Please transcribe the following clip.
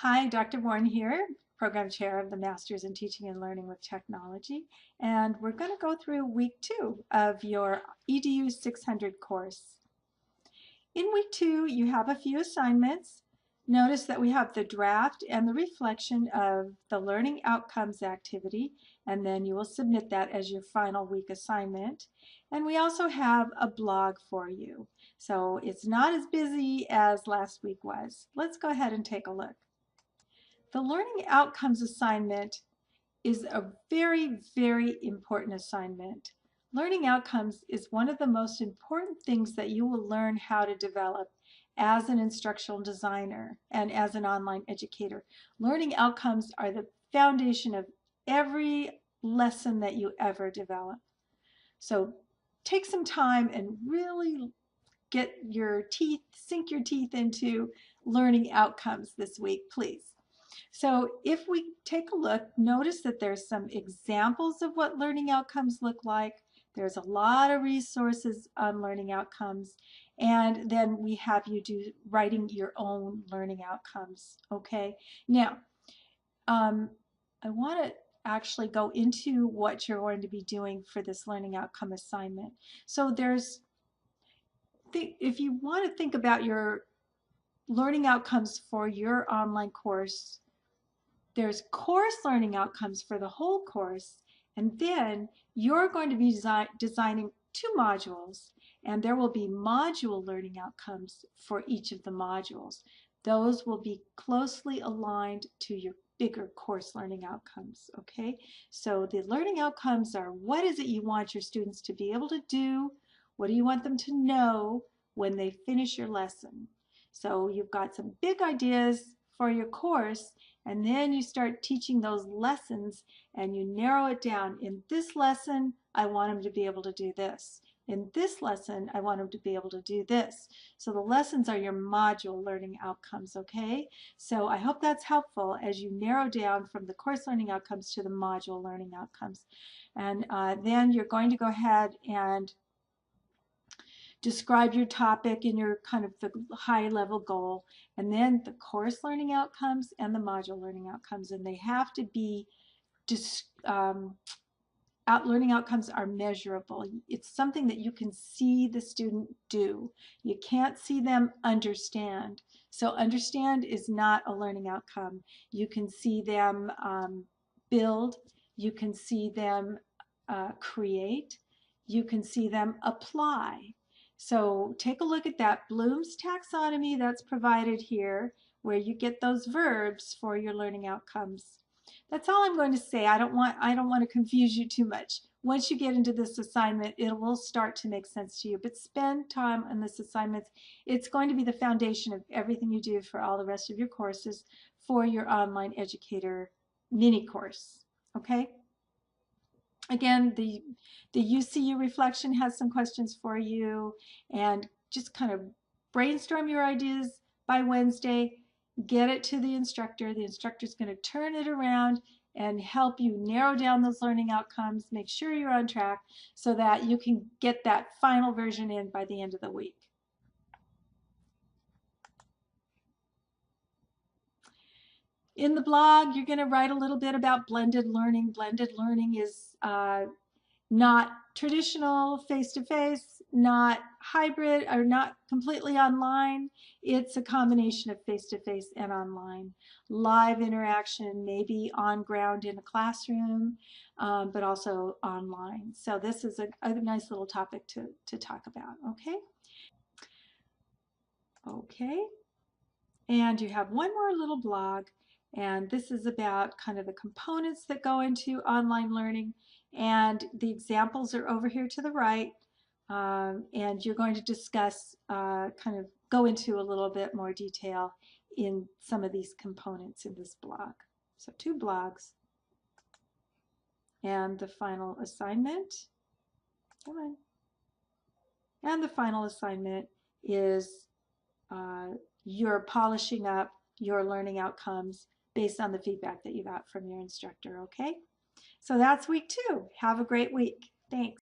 Hi, Dr. Warren here, Program Chair of the Masters in Teaching and Learning with Technology, and we're going to go through week 2 of your EDU 600 course. In week 2, you have a few assignments. Notice that we have the draft and the reflection of the learning outcomes activity, and then you will submit that as your final week assignment. And we also have a blog for you. So it's not as busy as last week was. Let's go ahead and take a look. The learning outcomes assignment is a very, very important assignment. Learning outcomes is one of the most important things that you will learn how to develop as an instructional designer and as an online educator. Learning outcomes are the foundation of every lesson that you ever develop. So take some time and really sink your teeth into learning outcomes this week, please. So if we take a look, notice that there's some examples of what learning outcomes look like. There's a lot of resources on learning outcomes. And then we have you writing your own learning outcomes, okay? Now, I want to actually go into what you're going to be doing for this learning outcome assignment. So if you want to think about your learning outcomes for your online course, there's course learning outcomes for the whole course, and then you're going to be designing 2 modules, and there will be module learning outcomes for each of the modules. Those will be closely aligned to your bigger course learning outcomes, okay? So the learning outcomes are, what is it you want your students to be able to do? What do you want them to know when they finish your lesson? So you've got some big ideas for your course, and then you start teaching those lessons and you narrow it down. In this lesson, I want them to be able to do this. In this lesson, I want them to be able to do this. So the lessons are your module learning outcomes, okay? So I hope that's helpful as you narrow down from the course learning outcomes to the module learning outcomes. And then you're going to go ahead and describe your topic and your kind of the high level goal, and then the course learning outcomes and the module learning outcomes, and they have to be learning outcomes are measurable. It's something that you can see the student do. You can't see them understand. So understand is not a learning outcome. You can see them build, you can see them create, you can see them apply. So take a look at that Bloom's taxonomy that's provided here, where you get those verbs for your learning outcomes. That's all I'm going to say. I don't want to confuse you too much. Once you get into this assignment, it will start to make sense to you. But spend time on this assignment. It's going to be the foundation of everything you do for all the rest of your courses for your Online Educator mini course. Okay? Again, the UCU reflection has some questions for you, and just kind of brainstorm your ideas by Wednesday. Get it to the instructor. The instructor is going to turn it around and help you narrow down those learning outcomes, make sure you're on track so that you can get that final version in by the end of the week. In the blog, you're going to write a little bit about blended learning. Blended learning is not traditional face-to-face, not hybrid, or not completely online. It's a combination of face-to-face and online. Live interaction, maybe on ground in a classroom, but also online. So this is a nice little topic to talk about, okay? Okay, and you have one more little blog, and this is about kind of the components that go into online learning, and the examples are over here to the right, and you're going to discuss, kind of go into a little bit more detail in some of these components in this blog. So 2 blogs. And the final assignment, come on. And the final assignment is you're polishing up your learning outcomes based on the feedback that you got from your instructor, okay? So that's week 2. Have a great week. Thanks.